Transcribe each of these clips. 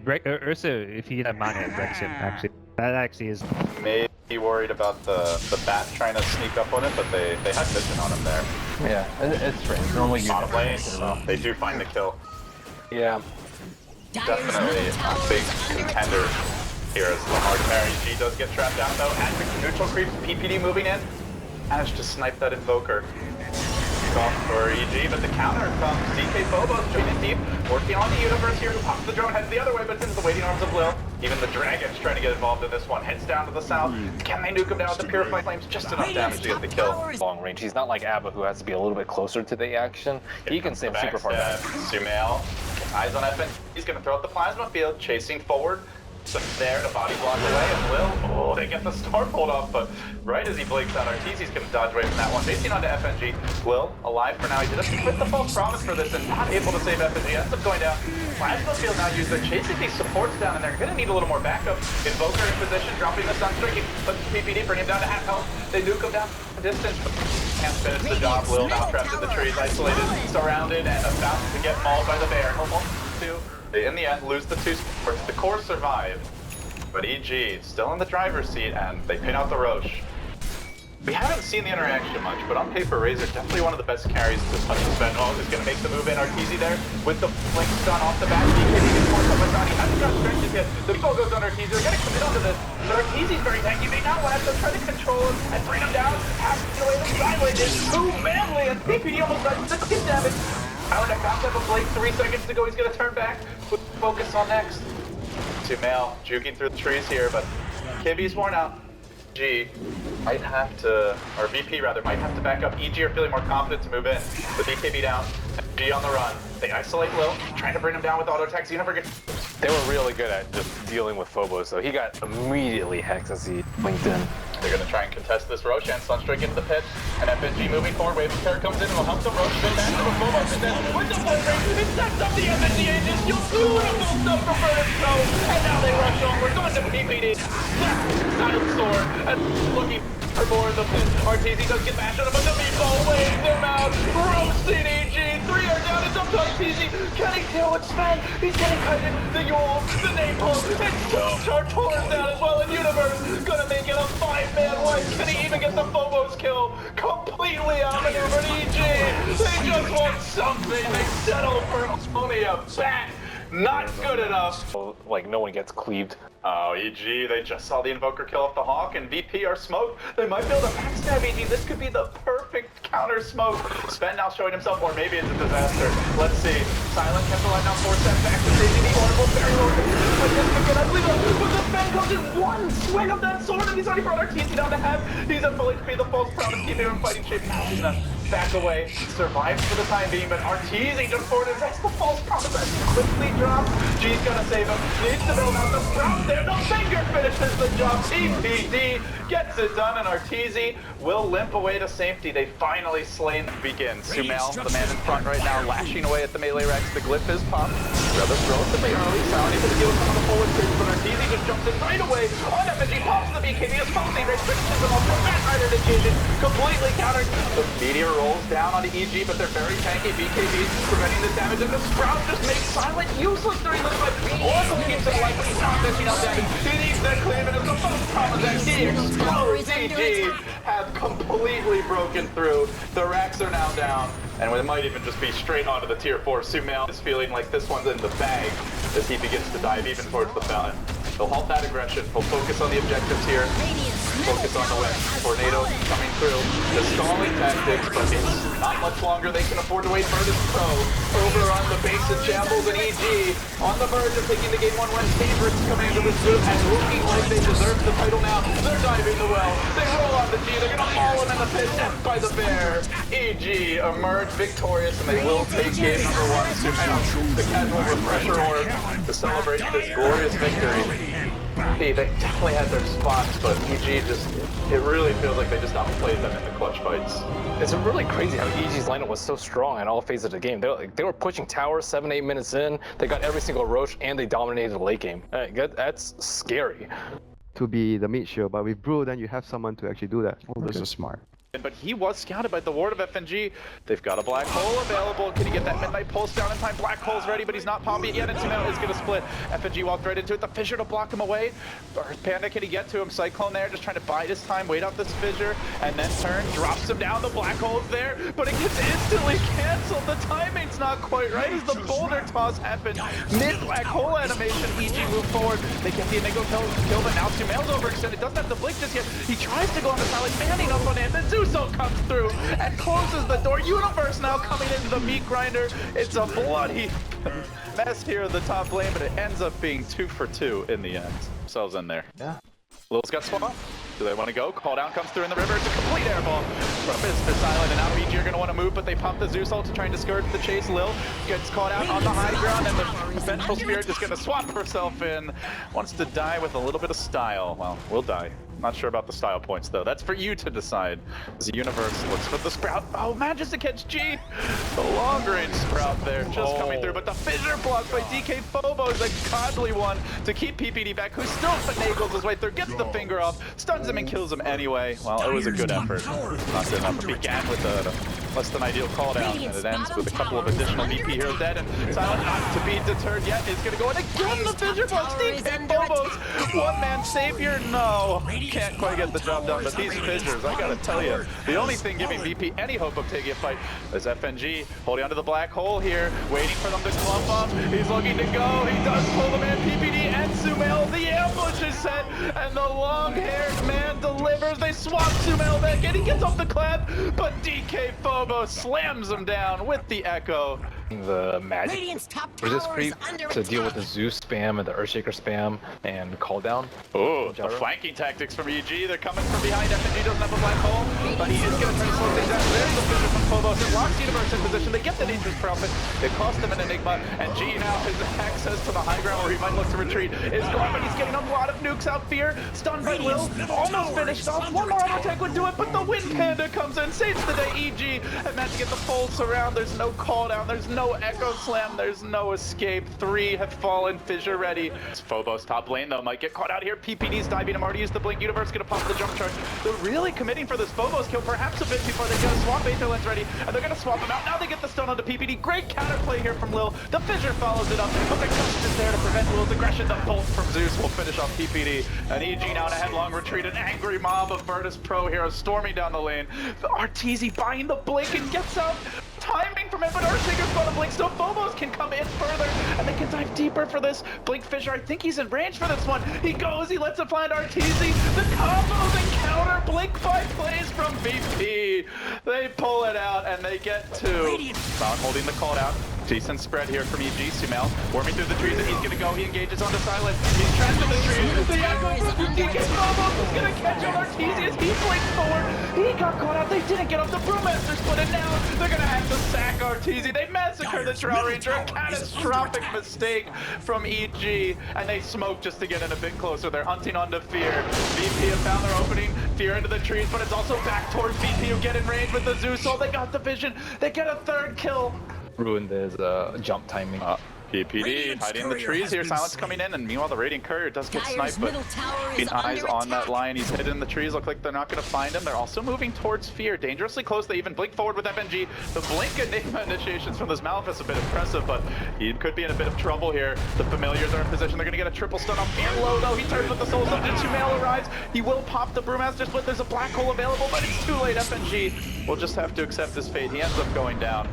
Ursa, if he had mana, it wrecks him, actually. That actually is... Maybe worried about the bat trying to sneak up on it, but they had vision on him there. Yeah, it's strange. Normally you Bottom lane, so they do find the kill. Yeah. Definitely a big contender here as Lamar Mary G does get trapped down though. And neutral creeps, PPD moving in. Managed to snipe that Invoker. Off for EG, but the counter comes. DK Phobos trading deep, working on the universe here, who pops the drone, heads the other way, but it's into the waiting arms of Lil. Even the Dragon's trying to get involved in this one. Heads down to the south. Can they nuke him down with the Purifying Flames? Just enough damage to get the kill. Long range. He's not like Abba, who has to be a little bit closer to the action. He can stay super far back. Sumail, eyes on FN. He's going to throw out the plasma field, chasing forward. So there, the body block away, and Will, they get the star pulled off, but right as he blinks out, RTZ's going to dodge away from that one. Facing onto FNG. Will, alive for now. He did a quit the false promise for this and not able to save FNG. Ends up going down. Plasma field now used. They're chasing these supports down, and they're going to need a little more backup. Invoker in position, dropping the Sunstrike. He puts PPD, bring him down to half health. They nuke him down distance. Can't finish the job. Will now trapped in the trees, isolated, surrounded, and about to get mauled by the bear. Almost two. They, in the end, lose the two supports. The core survive, but EG still in the driver's seat, and they pin out the Roche. We haven't seen the interaction much, but on paper, Razor definitely one of the best carries to touch the spend. Oh, is going to make the move in. RTZ there with the blink stun off the back. DK gets more coverage on. He hasn't got strength just yet. The ball goes on RTZ. They're going to commit onto this, but RTZ's very tanky. They now have to try to control him and bring him down. Has to get away with sideways. It's too manly, and PPD almost got 6 hit damage. Out of bounce up a blink, 3 seconds to go. He's going to turn back. Focus on next. Sumail juking through the trees here, but Kibby's worn out. G might have to, or VP rather, might have to back up. EG are feeling more confident to move in. The BKB down, G on the run. They isolate Lil, trying to bring him down with auto attacks. You never get. They were really good at just dealing with Phobos, so he got immediately hexed as he linked in. They're going to try and contest this Roche and Sunstrike into the pit. And FNG moving forward. Wave of Terror comes in and will help the Roche spin back to the Phobos. And then with the full range, it sets up the FNG agents. You'll beautiful stuff for Furnace Pro. And now they rush onward. Going to PPD. Silent Sword. And looking for more in the pit. RTZ does get bashed on him, but the meatball weighs them out. Roasting EG. 3 are down. It's up to RTZ. Can he kill with Sven? He's getting kited. The Yule, the Napalm, and 2 Chartors down as well in Universe. Gonna make it a 5-man fight. Can he even get the Phobos kill? Completely outmaneuvered EG. They just want something. They settle for only a bat. Not good enough. Like, no one gets cleaved. Oh, EG, they just saw the Invoker kill off the Hawk, and VP are smoked. They might be able to backstab EG. This could be the perfect counter smoke. Sven now showing himself, or maybe it's a disaster. Let's see. Silent Kemperline now 4 steps back to chasing the Oracle. Very low. But this could get ugly, but the Sven comes in one swing of that sword, and he's already brought RTZ down to half. He's at full HP, the false promise, keeping him in fighting shape. Now he's gonna back away. Survives for the time being, but RTZ just forward and that's the false promise. That's quickly dropped. G's gonna save him. Needs to build out the sprout. There, the finger finishes the job. TPD gets it done, and RTZ will limp away to safety. They finally slain begins. Sumail, the man in front right now, lashing away at the melee Rex. The glyph is popped. Brothers relatively early, sound able to deal with some of the forward tricks, but RTZ just jumps in right away. On FNG, pops the BKB, is falling, restrictions him off the Bat Rider negation, completely countered. The meteor rolls down onto EG, but they're very tanky. BKB preventing the damage, and the Sprout just makes Silent useless during this fight. Also keeps it alive, but he's not missing out damage. He needs that cleave, and it's the first promise that he explodes. EG have completely broken through. The racks are now down, and it might even just be straight onto the tier 4. Sumail is feeling like this one's in the bag as he begins to dive even towards the fountain. He'll halt that aggression. He'll focus on the objectives here. Focus on the win. Tornado coming through. The stalling tactics, but it's not much longer. They can afford to wait for this Pro. Over on the base of Shambles and EG. On the verge of taking the game 1 when favorites coming into this group and looking like they deserve the title now. They're diving the well. They roll on the G. They're going to maul him in the pit. Death by the bear. EG emerge victorious, and they will take game number 1. The casual refresher orb to celebrate this glorious victory. They definitely had their spots, but EG just, it really feels like they just outplayed them in the clutch fights. It's really crazy how EG's lineup was so strong in all phases of the game. They were pushing towers 7-8 minutes in. They got every single Roche, and they dominated the late game. That's scary. To be the mid shield, but with Brew, then you have someone to actually do that. Oh, this is smart. But he was scouted by the ward of FNG. They've got a black hole available. Can he get that midnight pulse down in time? Black hole's ready, but he's not popping it yet. And Sumail is going to split. FNG walked right into it. The fissure to block him away. Earth Panda, can he get to him? Cyclone there, just trying to bide his time, wait out this fissure, and then turn, drops him down. The black hole's there, but it gets instantly canceled. The timing's not quite right as the boulder toss happened. Mid-black hole animation, EG move forward. They get the Inigo kill, but now Sumail's overextended. Doesn't have to blink just yet. He tries to go on the side, like manning up on him. Then Zuso comes through and closes the door. Universe now coming into the meat grinder. It's a bloody mess here at the top lane, but it ends up being 2 for 2 in the end. Themselves in there. Yeah. Lil's got swap. Do they want to go? Call down comes through in the river. It's a complete airball from Mr. Silent, and now BG are going to want to move, but they pop the Zeus ult to try and discourage the chase. Lil gets caught out on the high ground, and the Vengeful Spirit is going to swap herself in. Wants to die with a little bit of style. Well, we'll die. Not sure about the style points, though. That's for you to decide. The Universe looks for the Sprout. Oh, manages to catch G. The long-range Sprout there just coming through, but the fissure blocked by DK Phobos, a godly one to keep PPD back, who still finagles his way through, gets the finger off, stuns him and kills him anyway. Well, it was a good effort. Not good enough. It began with a less than ideal call down, and it ends with a couple of additional VP heroes dead, and Silent, not to be deterred yet, is going to go in again. The fissure blocks DK Phobos. One-man savior? No. Can't quite get the job done, but these fissures, I gotta tell you, the only thing giving VP any hope of taking a fight is FNG holding onto the black hole here, waiting for them to clump up. He's looking to go. He does pull the man. PPD and Sumail. The ambush is set, and the long-haired man delivers. They swap Sumail back, and he gets off the clap, but DK Phobos slams him down with the echo. The magic resist creep to deal with the Zeus spam and the Earthshaker spam and call down. Oh, the flanking tactics from EG. They're coming from behind. FNG doesn't have a black hole, but he is going to try to slow things down. There's the fissure from Phobos. It locks Universe in position. They get the dangerous profit. It cost him an Enigma, and G now his access to the high ground where he might look to retreat is gone, but he's getting a lot of nukes out. Fear, stunned by Will, almost finished off. One more auto attack would do it, but the Wind Panda comes in, saves the day. EG and managed to get the full surround. There's no call down. There's no echo slam. There's no escape. 3 have fallen. Fissure ready. It's Phobos top lane though. Might get caught out here. PPD's diving him. Already used the blink. Universe gonna pop the jump charge. They're really committing for this Phobos kill, perhaps a bit before they get a swap. Aether Lens ready, and they're gonna swap him out. Now they get the stun onto PPD. Great counterplay here from Lil. The Fissure follows it up, but the Ghost is there to prevent Lil's aggression. The bolt from Zeus will finish off PPD, and EG now in a headlong retreat. An angry mob of Virtus Pro heroes storming down the lane. The RTZ buying the blink and gets out. Timing from it, but Earthshaker's got a blink, so Phobos can come in further, and they can dive deeper for this. Blink Fissure, I think he's in range for this one. He goes, he lets it fly on RTZ. The combos and counter blink 5 plays from VP. They pull it out, and they get 2. Cloud holding the call down. Decent spread here from EG. Sumail worming through the trees, and he's gonna go. He engages onto Silent. He's trapped in the trees. The echo from DK Phobos is gonna catch on RTZ as he blinks forward. He got caught out. They didn't get off the Brewmaster split, and now they're gonna have to sack RTZ. They massacre the Drow Ranger. A catastrophic mistake from EG, and they smoke just to get in a bit closer. They're hunting onto Fear. VP have found their opening. Fear into the trees, but it's also back towards VP who get in range with the Zeus. So they got the vision. They get a 3rd kill. Ruined his jump timing. PPD hiding in the trees here. Silence coming in, and meanwhile the Radiant Courier does get sniped, but keeping eyes on that lion. He's hidden in the trees. Look like they're not going to find him. They're also moving towards Fear, dangerously close. They even blink forward with FNG. The blink Enigma initiations from this Malphite a bit impressive, but he could be in a bit of trouble here. The Familiars are in position. They're going to get a triple stun on Fear low, though. He turns with the Soul Stone. Sumail arrives. He will pop the Brewmaster split. There's a black hole available, but it's too late. FNG will just have to accept his fate. He ends up going down.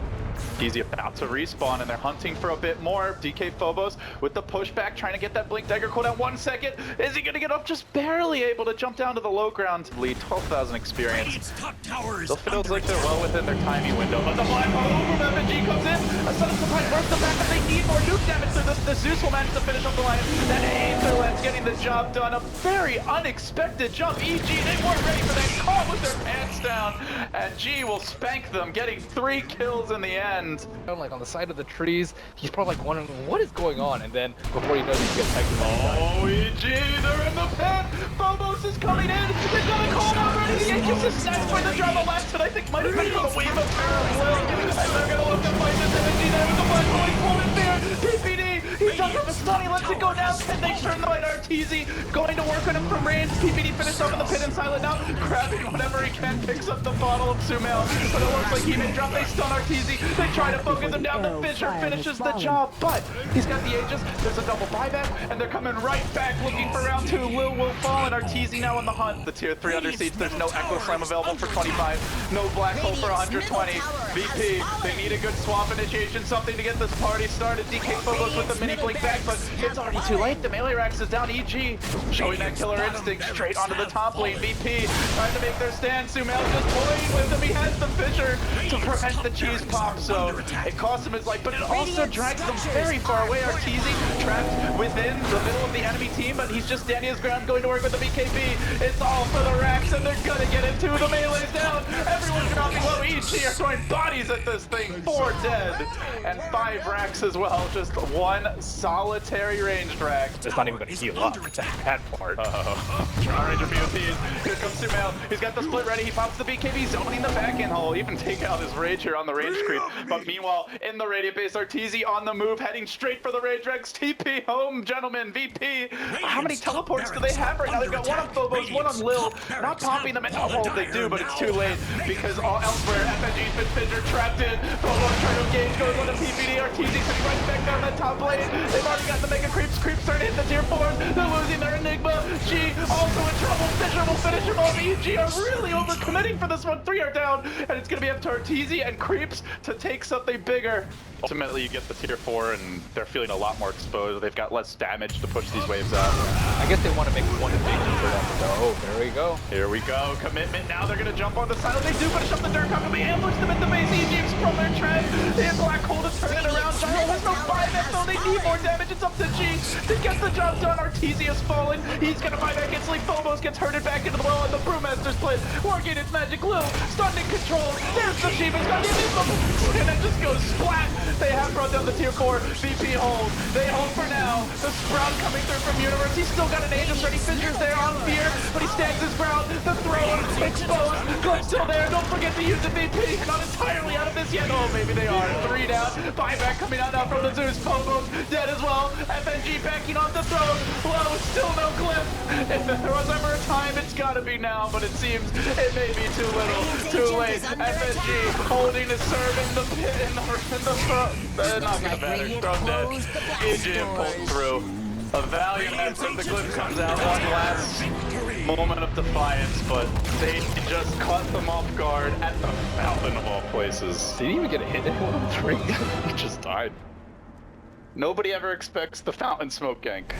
Easy about to respawn, and they're hunting for a bit more. DK Phobos with the pushback, trying to get that blink dagger cooldown. 1 second. Is he going to get up? Just barely able to jump down to the low ground. Lead 12,000 experience. Still feels like they're well within their timing window, but the black hole from FNG comes in. A sudden surprise burst the back, but they need more nuke damage, so the Zeus will manage to finish up the line. Then Aether Lens getting the job done. A very unexpected jump. EG, they weren't ready for that. Caught with their pants down, and G will spank them, getting 3 kills in the end. Like on the side of the trees, he's probably like wondering what is going on, and then before you know, he gets tagged. Oh, EG, they're in the pit. Phobos is coming in. They've got a call out ready. The Aegis is snatched by the drama last, and I think might have been for the wave of Will. And they're gonna look to fight this energy there with the black hole. He's pulled in there. PPD, he does have a stun, he lets it go down. Can they turn the light? RTZ going to work on him from range. PPD finished up in the pit and Silent now, grabbing whatever he can, picks up the bottle of Sumail, but it looks like he may drop. They stun RTZ, they try to focus him down. The Fisher finishes the job, but he's got the Aegis. There's a double buyback, and they're coming right back looking for round 2. Lil will fall, and RTZ now on the hunt. The tier 3 under siege. There's no Echo Slam available for 25, no Black Hole for 120. VP, they need a good swap initiation, something to get this party started. DK Phobos with the mini blink back, but it's already too late. The melee Rax is down. EG showing that killer instinct straight onto the top lane. VP trying to make their stand. Sumail just toying with him. He has the Fisher to prevent the cheese pop, so it costs him his life, but it also drags them very far away. RTZ trapped within the middle of the enemy team, but he's just standing his ground, going to work with the BKB. It's all for the Rax, and they're gonna get it too. The melee's down. Everyone's dropping low. EG are throwing bodies at this thing. 4 dead, and 5 Rax as well. Just one solitary ranged Rax. It's not even gonna heal up. That part. Ranger BOPs. Here comes Sumail. He's got the split ready. He pops the BKB, zoning the back end hole. Even take out his rage here on the range creep. But meanwhile, in the radiant base, RTZ on the move, heading straight for the rage Rex. TP home, gentlemen. VP. How many teleports do they have right now? They've got one on Phobos, one on Lil. Not popping them in. Oh, they do, but it's too late because all elsewhere, FNG's been Fisher trapped in. Phobos trying to engage, goes on the PPD. RTZ sitting right back down that top lane. They've already got the mega creeps. Creeps starting to hit the tier 4s. They're losing their Enigma. G also in trouble. Fisher will finish him off. EG are really overcommitting for this one. 3 are down, and it's going to be up to RTZ and Creeps to take something bigger. Ultimately, you get the tier 4, and they're feeling a lot more exposed. They've got less damage to push these waves out. I guess they want to make one invasion for them to go. Oh, there we go. Here we go. Commitment. Now they're going to jump on the side. They do finish up the dirt. How can we ambush them at the base? EG's from their trend. They have Black Hole to turn it around. Gyro has no buyback, though. They need more damage. It's up to G to get the job done. RTZ has fallen. He's going to buy back instantly. Phobos gets herded back into the well, and the Brewmaster's split. Working its magic. Lil starting to control. There's the Sheep. It's got the Enigma. And it just goes splat. They have brought down the tier 4. VP hold. They hold for now. The Sprout coming through from Universe. He's still got an Aegis ready. Fisher's there on Fear, but he stands his ground. The throne exposed. Glyph's still there. Don't forget to use the VP. Not entirely out of this yet. Oh, maybe they are. 3 down. Buyback coming out now from the Zeus. Phobos dead as well. FNG backing off the throne. Low. Still no Glyph. If there was ever a time, it's gotta be now, but it seems it may be too little. Too late. FNG holding his serve in the pit, in the front. Not gonna matter. Thrown dead. EG pulled through. A valiant effort. The Glyph comes out. One last moment of defiance, but they just caught them off guard at the fountain of all places. Did he even get a hit in one of the 3? He just died. Nobody ever expects the fountain smoke gank.